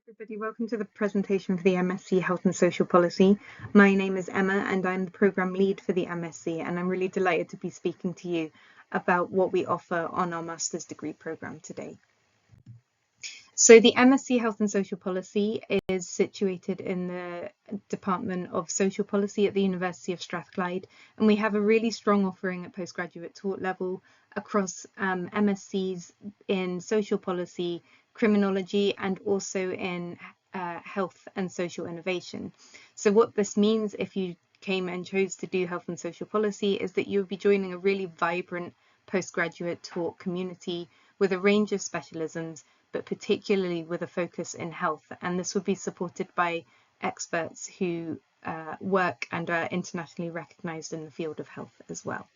Everybody, welcome to the presentation for the MSc Health and Social Policy. My name is Emma and I'm the programme lead for the MSc, and I'm really delighted to be speaking to you about what we offer on our master's degree programme today. So the MSc Health and Social Policy is situated in the Department of Social Policy at the University of Strathclyde, and we have a really strong offering at postgraduate taught level across MScs in social policy, criminology, and also in health and social innovation. So what this means if you came and chose to do health and social policy is that you would be joining a really vibrant postgraduate taught community with a range of specialisms, but particularly with a focus in health. And this would be supported by experts who work and are internationally recognised in the field of health as well.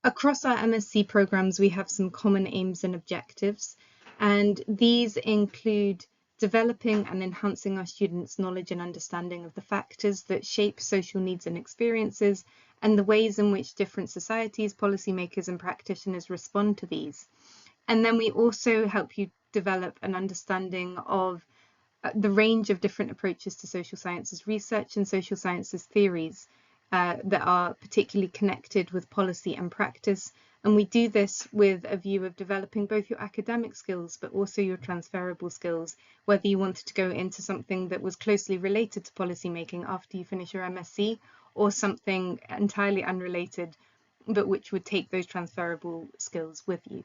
Across our MSc programmes, we have some common aims and objectives, and these include developing and enhancing our students' knowledge and understanding of the factors that shape social needs and experiences, and the ways in which different societies, policymakers, and practitioners respond to these. And then we also help you develop an understanding of the range of different approaches to social sciences research and social sciences theories that are particularly connected with policy and practice. And we do this with a view of developing both your academic skills, but also your transferable skills, whether you wanted to go into something that was closely related to policy making after you finish your MSc, or something entirely unrelated, but which would take those transferable skills with you.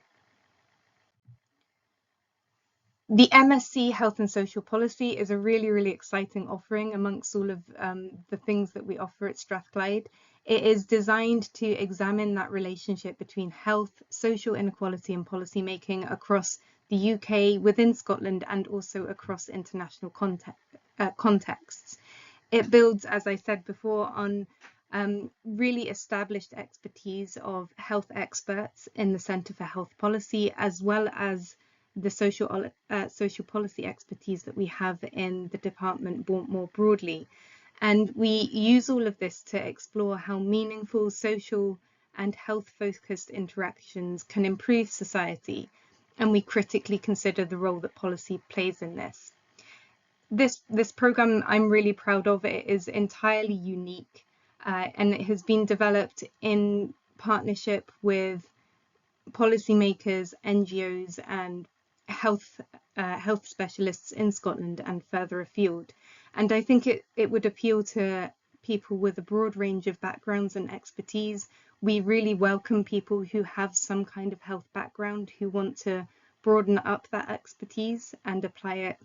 The MSc Health and Social Policy is a really exciting offering amongst all of the things that we offer at Strathclyde. It is designed to examine that relationship between health, social inequality and policy making across the UK, within Scotland, and also across international contexts. It builds, as I said before, on really established expertise of health experts in the Centre for Health Policy, as well as the social policy expertise that we have in the department more broadly. And we use all of this to explore how meaningful social and health-focused interactions can improve society, and we critically consider the role that policy plays in this. This programme, I'm really proud of. It is entirely unique, and it has been developed in partnership with policymakers, NGOs, and health specialists in Scotland and further afield. And I think it would appeal to people with a broad range of backgrounds and expertise. We really welcome people who have some kind of health background, who want to broaden up that expertise and apply it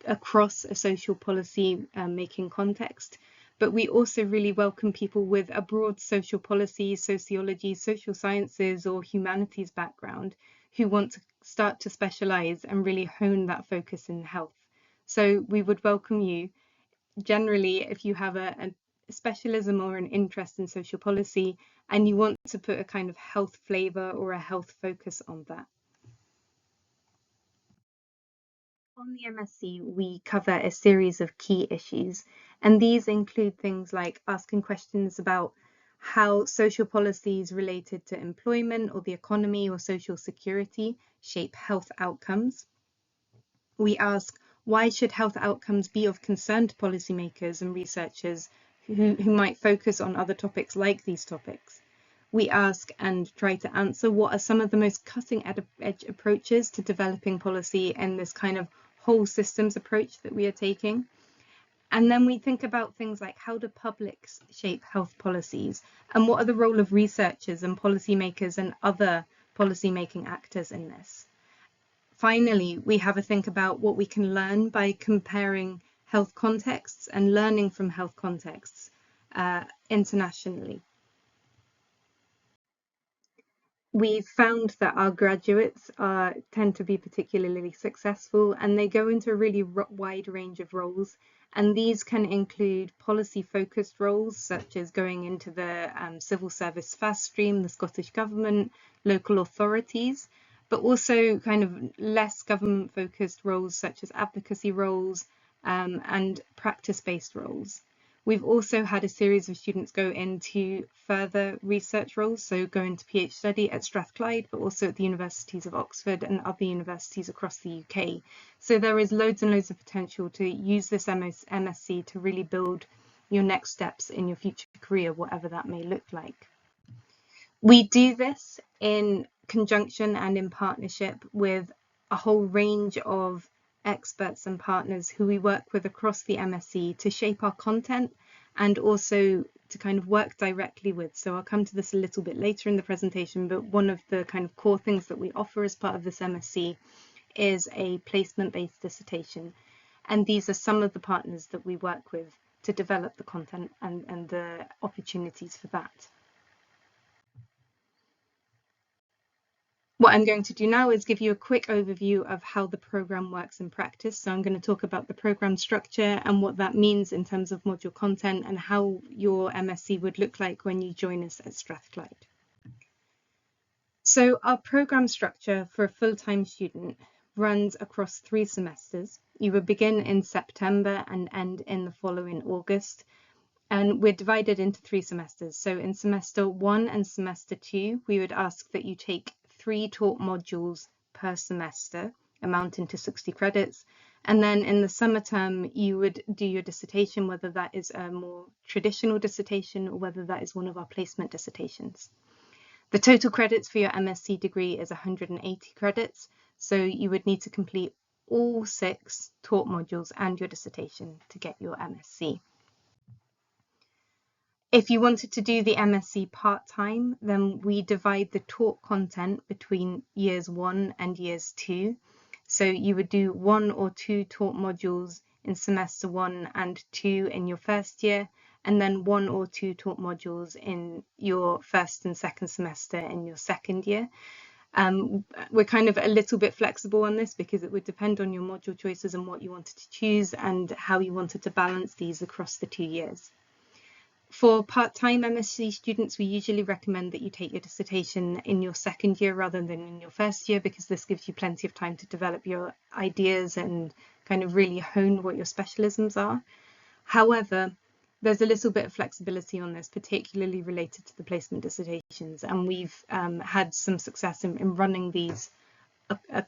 across a social policy making context. But we also really welcome people with a broad social policy, sociology, social sciences or humanities background who want to start to specialise and really hone that focus in health. So we would welcome you. Generally, if you have a specialism or an interest in social policy and you want to put a kind of health flavour or a health focus on that. On the MSc, we cover a series of key issues, and these include things like asking questions about how social policies related to employment or the economy or social security shape health outcomes. We ask, why should health outcomes be of concern to policymakers and researchers who might focus on other topics like these topics? We ask and try to answer, what are some of the most cutting edge approaches to developing policy in this kind of whole systems approach that we are taking? And then we think about things like, how do publics shape health policies, and what are the role of researchers and policymakers and other policymaking actors in this? Finally, we have a think about what we can learn by comparing health contexts and learning from health contexts internationally. We've found that our graduates tend to be particularly successful, and they go into a really wide range of roles, and these can include policy-focused roles such as going into the civil service fast stream, the Scottish Government, local authorities, but also kind of less government-focused roles such as advocacy roles and practice-based roles. We've also had a series of students go into further research roles, so go into PhD study at Strathclyde, but also at the universities of Oxford and other universities across the UK. So there is loads and loads of potential to use this MSc to really build your next steps in your future career, whatever that may look like. We do this in conjunction and in partnership with a whole range of experts and partners who we work with across the MSc to shape our content and also to kind of work directly with. So I'll come to this a little bit later in the presentation, but one of the kind of core things that we offer as part of this MSc is a placement-based dissertation. And these are some of the partners that we work with to develop the content and the opportunities for that. What I'm going to do now is give you a quick overview of how the programme works in practice. So I'm going to talk about the programme structure and what that means in terms of module content and how your MSc would look like when you join us at Strathclyde. So our programme structure for a full-time student runs across 3 semesters. You would begin in September and end in the following August. And we're divided into 3 semesters. So in semester 1 and semester 2, we would ask that you take 3 taught modules per semester, amounting to 60 credits. And then in the summer term, you would do your dissertation, whether that is a more traditional dissertation or whether that is one of our placement dissertations. The total credits for your MSc degree is 180 credits. So you would need to complete all 6 taught modules and your dissertation to get your MSc. If you wanted to do the MSc part-time, then we divide the taught content between years 1 and years 2. So you would do 1 or 2 taught modules in semester 1 and 2 in your first year, and then 1 or 2 taught modules in your first and second semester in your second year. We're kind of a little bit flexible on this because it would depend on your module choices and what you wanted to choose and how you wanted to balance these across the 2 years. For part-time MSc students, we usually recommend that you take your dissertation in your second year rather than in your first year, because this gives you plenty of time to develop your ideas and kind of really hone what your specialisms are. However, there's a little bit of flexibility on this, particularly related to the placement dissertations, and we've had some success in running these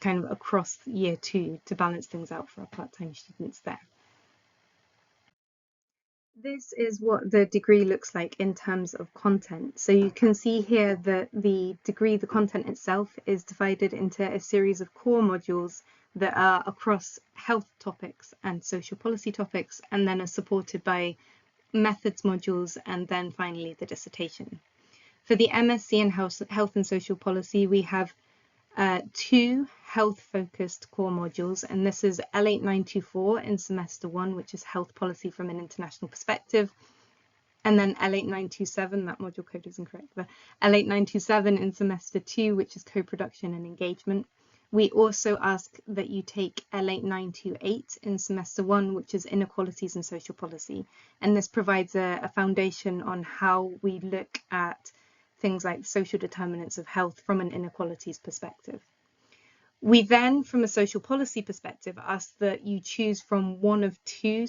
kind of across year 2 to balance things out for our part-time students there. This is what the degree looks like in terms of content. So you can see here that the degree, the content itself, is divided into a series of core modules that are across health topics and social policy topics, and then are supported by methods modules, and then finally the dissertation. For the MSc in Health and Social Policy, we have 2 health-focused core modules, and this is L8924 in semester 1, which is health policy from an international perspective, and then L8927, that module code is incorrect, but L8927 in semester 2, which is co-production and engagement. We also ask that you take L8928 in semester 1, which is inequalities and social policy, and this provides a foundation on how we look at things like social determinants of health from an inequalities perspective. We then, from a social policy perspective, ask that you choose from one of 2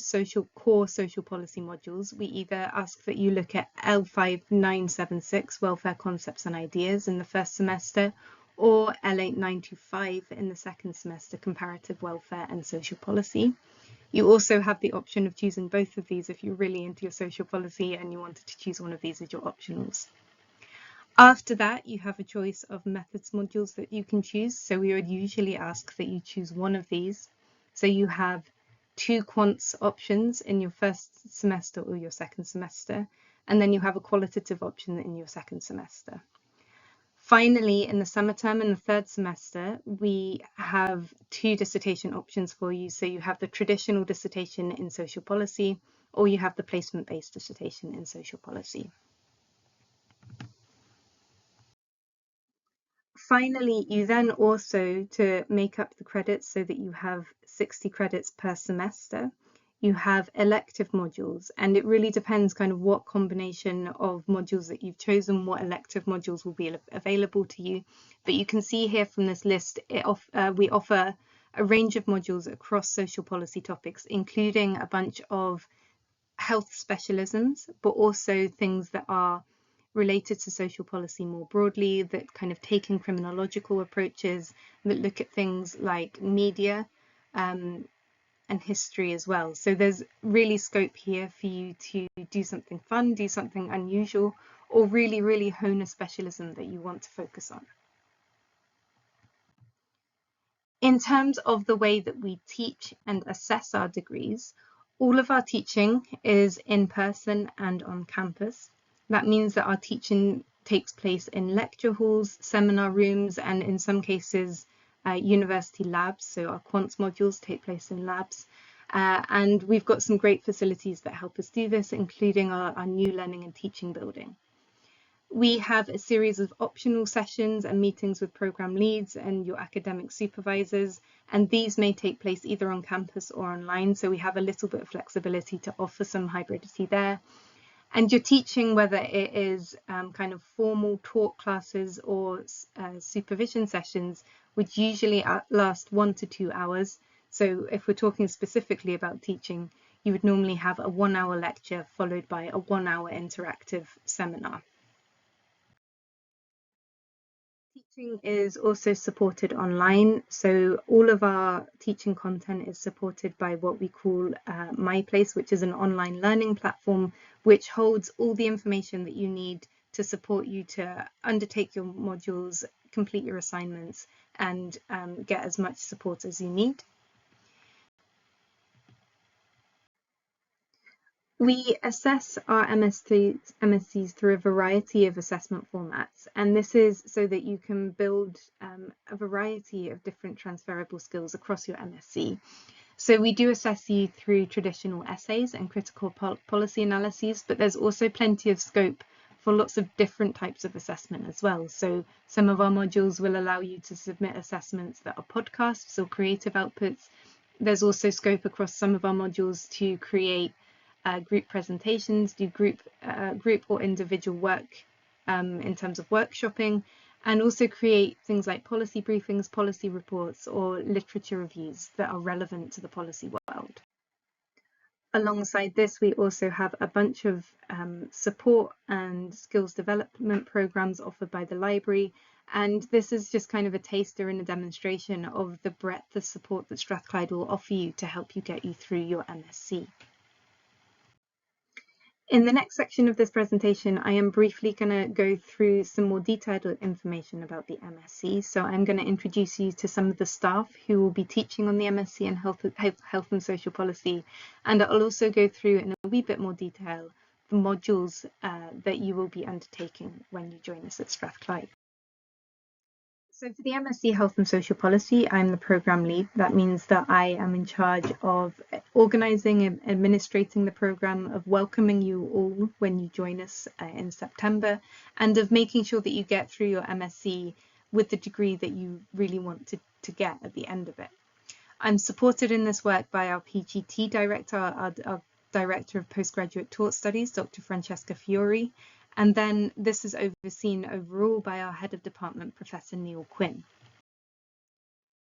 core social policy modules. We either ask that you look at L5976, welfare concepts and ideas, in the first semester, or L8925 in the second semester, comparative welfare and social policy. You also have the option of choosing both of these if you're really into your social policy and you wanted to choose one of these as your optionals. After that, you have a choice of methods modules that you can choose. So we would usually ask that you choose one of these. So you have 2 quants options in your first semester or your second semester, and then you have a qualitative option in your second semester. Finally, in the summer term, in the third semester, we have 2 dissertation options for you. So you have the traditional dissertation in social policy, or you have the placement-based dissertation in social policy. Finally, you then also, to make up the credits so that you have 60 credits per semester, you have elective modules, and it really depends kind of what combination of modules that you've chosen, what elective modules will be available to you. But you can see here from this list, we offer a range of modules across social policy topics, including a bunch of health specialisms, but also things that are related to social policy more broadly, that kind of take in criminological approaches, that look at things like media and history as well. So there's really scope here for you to do something fun, do something unusual, or really, really hone a specialism that you want to focus on. In terms of the way that we teach and assess our degrees, all of our teaching is in person and on campus. That means that our teaching takes place in lecture halls, seminar rooms, and in some cases, university labs. So our quants modules take place in labs. And we've got some great facilities that help us do this, including our new learning and teaching building. We have a series of optional sessions and meetings with program leads and your academic supervisors, and these may take place either on campus or online, so we have a little bit of flexibility to offer some hybridity there. And your teaching, whether it is kind of formal talk classes or supervision sessions, would usually last 1 to 2 hours. So if we're talking specifically about teaching, you would normally have a 1-hour lecture followed by a 1-hour interactive seminar. Teaching is also supported online, so all of our teaching content is supported by what we call MyPlace, which is an online learning platform which holds all the information that you need to support you to undertake your modules, complete your assignments, and get as much support as you need. We assess our MSCs through a variety of assessment formats, and this is so that you can build a variety of different transferable skills across your MSc. So we do assess you through traditional essays and critical policy analyses, but there's also plenty of scope for lots of different types of assessment as well. So some of our modules will allow you to submit assessments that are podcasts or creative outputs. There's also scope across some of our modules to create group presentations, do group or individual work in terms of workshopping, and also create things like policy briefings, policy reports, or literature reviews that are relevant to the policy world. Alongside this, we also have a bunch of support and skills development programs offered by the library. And this is just kind of a taster and a demonstration of the breadth of support that Strathclyde will offer you to help you get you through your MSc. In the next section of this presentation, I am briefly going to go through some more detailed information about the MSc. So I'm going to introduce you to some of the staff who will be teaching on the MSc in health and social policy. And I'll also go through in a wee bit more detail the modules that you will be undertaking when you join us at Strathclyde. So for the MSc Health and Social Policy, I'm the programme lead. That means that I am in charge of organising and administrating the programme, of welcoming you all when you join us in September, and of making sure that you get through your MSc with the degree that you really want to get at the end of it. I'm supported in this work by our PGT director, our Director of Postgraduate Taught Studies, Dr. Francesca Fiori, and then this is overseen overall by our Head of Department, Professor Neil Quinn.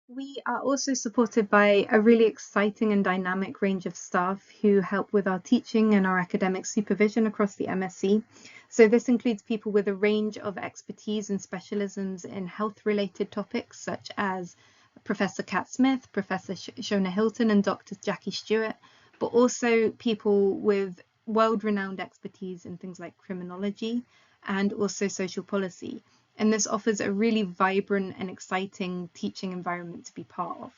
We are also supported by a really exciting and dynamic range of staff who help with our teaching and our academic supervision across the MSc. So this includes people with a range of expertise and specialisms in health-related topics, such as Professor Kat Smith, Professor Shona Hilton, and Dr. Jackie Stewart, but also people with world-renowned expertise in things like criminology and also social policy. And this offers a really vibrant and exciting teaching environment to be part of.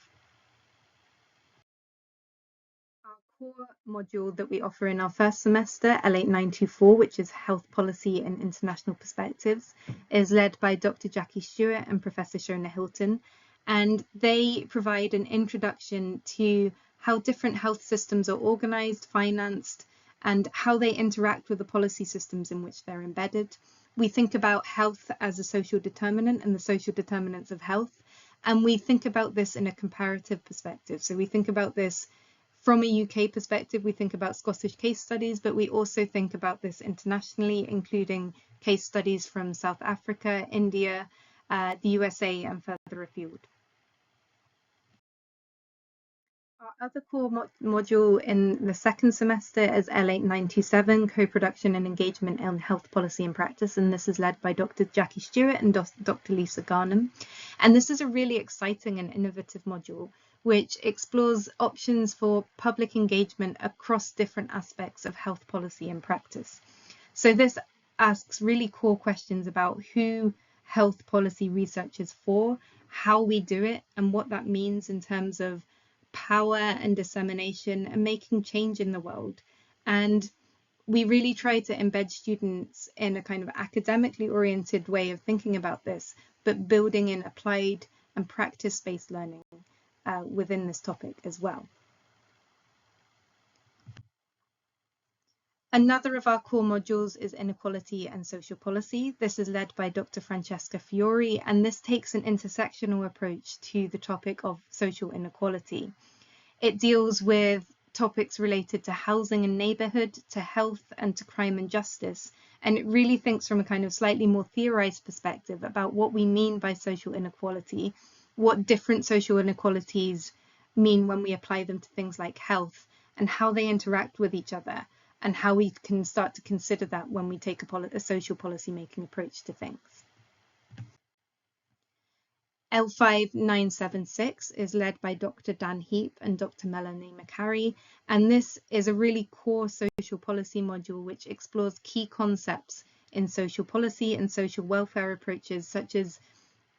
Our core module that we offer in our first semester, L8924, which is Health Policy and International Perspectives, is led by Dr. Jackie Stewart and Professor Shona Hilton, and they provide an introduction to how different health systems are organised, financed, and how they interact with the policy systems in which they're embedded. We think about health as a social determinant and the social determinants of health, and we think about this in a comparative perspective. So we think about this from a UK perspective, we think about Scottish case studies, but we also think about this internationally, including case studies from South Africa, India, the USA, and further afield. Our other core module in the second semester is L897, Co-Production and Engagement in Health Policy and Practice, and this is led by Dr. Jackie Stewart and Dr. Lisa Garnham. And this is a really exciting and innovative module which explores options for public engagement across different aspects of health policy and practice. So this asks really core questions about who health policy research is for, how we do it, and what that means in terms of power and dissemination and making change in the world. And we really try to embed students in a kind of academically oriented way of thinking about this, but building in applied and practice-based learning within this topic as well. Another of our core modules is Inequality and Social Policy. This is led by Dr. Francesca Fiori, and this takes an intersectional approach to the topic of social inequality. It deals with topics related to housing and neighbourhood, to health and to crime and justice. And it really thinks from a kind of slightly more theorised perspective about what we mean by social inequality, what different social inequalities mean when we apply them to things like health, and how they interact with each other, and how we can start to consider that when we take a social policy making approach to things. L5976 is led by Dr. Dan Heap and Dr. Melanie McCarry, and this is a really core social policy module which explores key concepts in social policy and social welfare approaches such as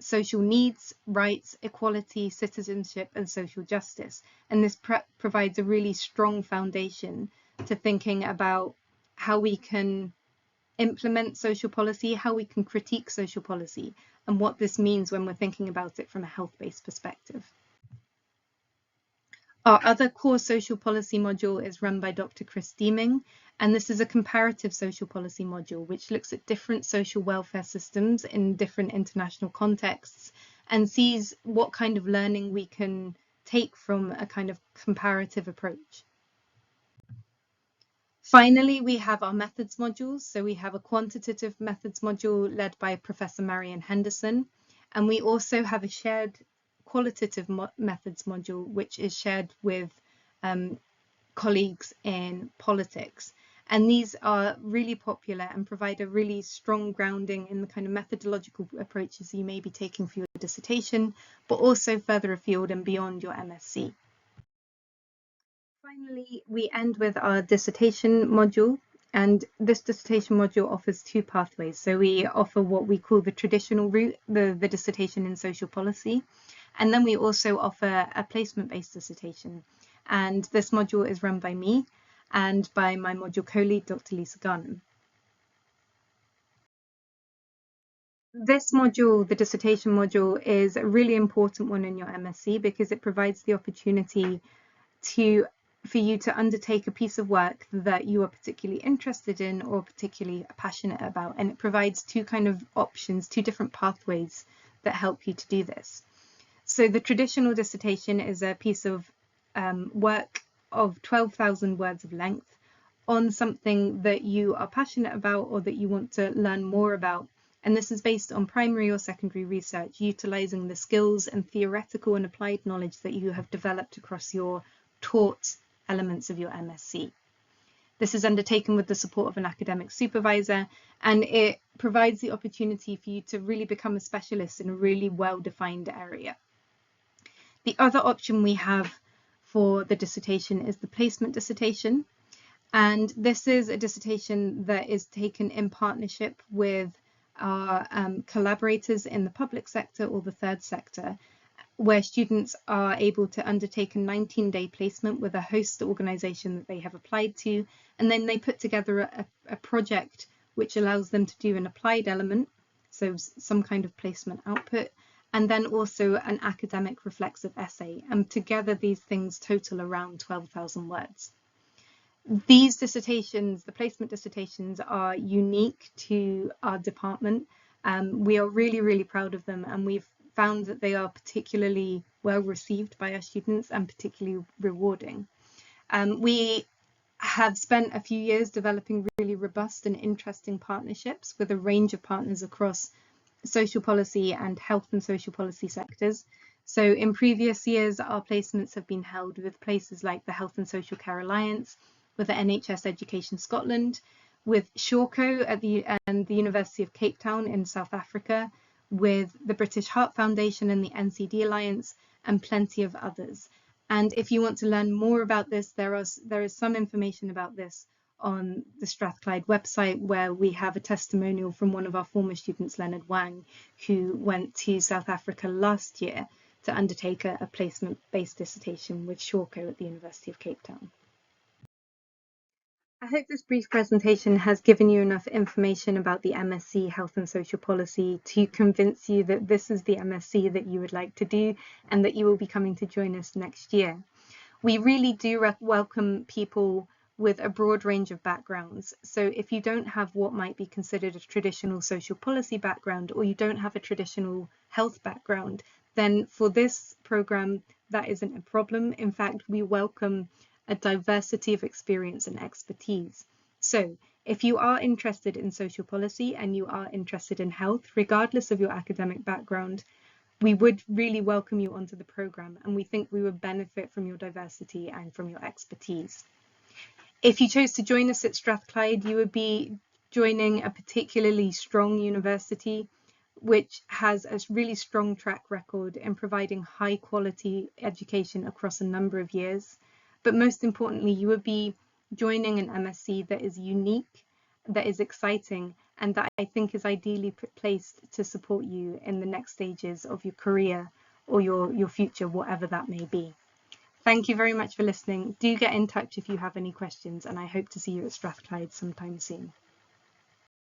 social needs, rights, equality, citizenship, and social justice. And this provides a really strong foundation to thinking about how we can implement social policy, how we can critique social policy, and what this means when we're thinking about it from a health-based perspective. Our other core social policy module is run by Dr. Chris Deeming, and this is a comparative social policy module which looks at different social welfare systems in different international contexts and sees what kind of learning we can take from a kind of comparative approach. Finally, we have our methods modules. So we have a quantitative methods module led by Professor Marian Henderson, and we also have a shared qualitative methods module, which is shared with colleagues in politics. And these are really popular and provide a really strong grounding in the kind of methodological approaches you may be taking for your dissertation, but also further afield and beyond your MSc. Finally, we end with our dissertation module, and this dissertation module offers two pathways. So we offer what we call the traditional route, the dissertation in social policy, and then we also offer a placement-based dissertation. And this module is run by me and by my module co-lead, Dr. Lisa Garnham. This module, the dissertation module, is a really important one in your MSc because it provides the opportunity for you to undertake a piece of work that you are particularly interested in or particularly passionate about. And it provides two kind of options, two different pathways that help you to do this. So the traditional dissertation is a piece of work of 12,000 words of length on something that you are passionate about or that you want to learn more about. And this is based on primary or secondary research, utilising the skills and theoretical and applied knowledge that you have developed across your taught elements of your MSc. This is undertaken with the support of an academic supervisor, and it provides the opportunity for you to really become a specialist in a really well-defined area. The other option we have for the dissertation is the placement dissertation, and this is a dissertation that is taken in partnership with our collaborators in the public sector or the third sector, where students are able to undertake a 19-day placement with a host organisation that they have applied to, and then they put together a project which allows them to do an applied element, so some kind of placement output, and then also an academic reflexive essay, and together these things total around 12,000 words. These dissertations, the placement dissertations, are unique to our department. We are really, really proud of them, and we've found that they are particularly well received by our students and particularly rewarding. We have spent a few years developing really robust and interesting partnerships with a range of partners across social policy and health and social policy sectors. So in previous years, our placements have been held with places like the Health and Social Care Alliance, with the NHS Education Scotland, with Shawco at the University of Cape Town in South Africa, with the British Heart Foundation and the NCD Alliance, and plenty of others. And if you want to learn more about this, there is some information about this on the Strathclyde website, where we have a testimonial from one of our former students, Leonard Wang, who went to South Africa last year to undertake a placement-based dissertation with Shawco at the University of Cape Town. I hope this brief presentation has given you enough information about the MSc Health and Social Policy to convince you that this is the MSc that you would like to do and that you will be coming to join us next year. We really do welcome people with a broad range of backgrounds. So if you don't have what might be considered a traditional social policy background, or you don't have a traditional health background, then for this program, that isn't a problem. In fact, we welcome a diversity of experience and expertise. So if you are interested in social policy and you are interested in health, regardless of your academic background, we would really welcome you onto the program, and we think we would benefit from your diversity and from your expertise. If you chose to join us at Strathclyde, you would be joining a particularly strong university, which has a really strong track record in providing high quality education across a number of years. But most importantly, you would be joining an MSc that is unique, that is exciting, and that I think is ideally placed to support you in the next stages of your career or your future, whatever that may be. Thank you very much for listening. Do get in touch if you have any questions, and I hope to see you at Strathclyde sometime soon.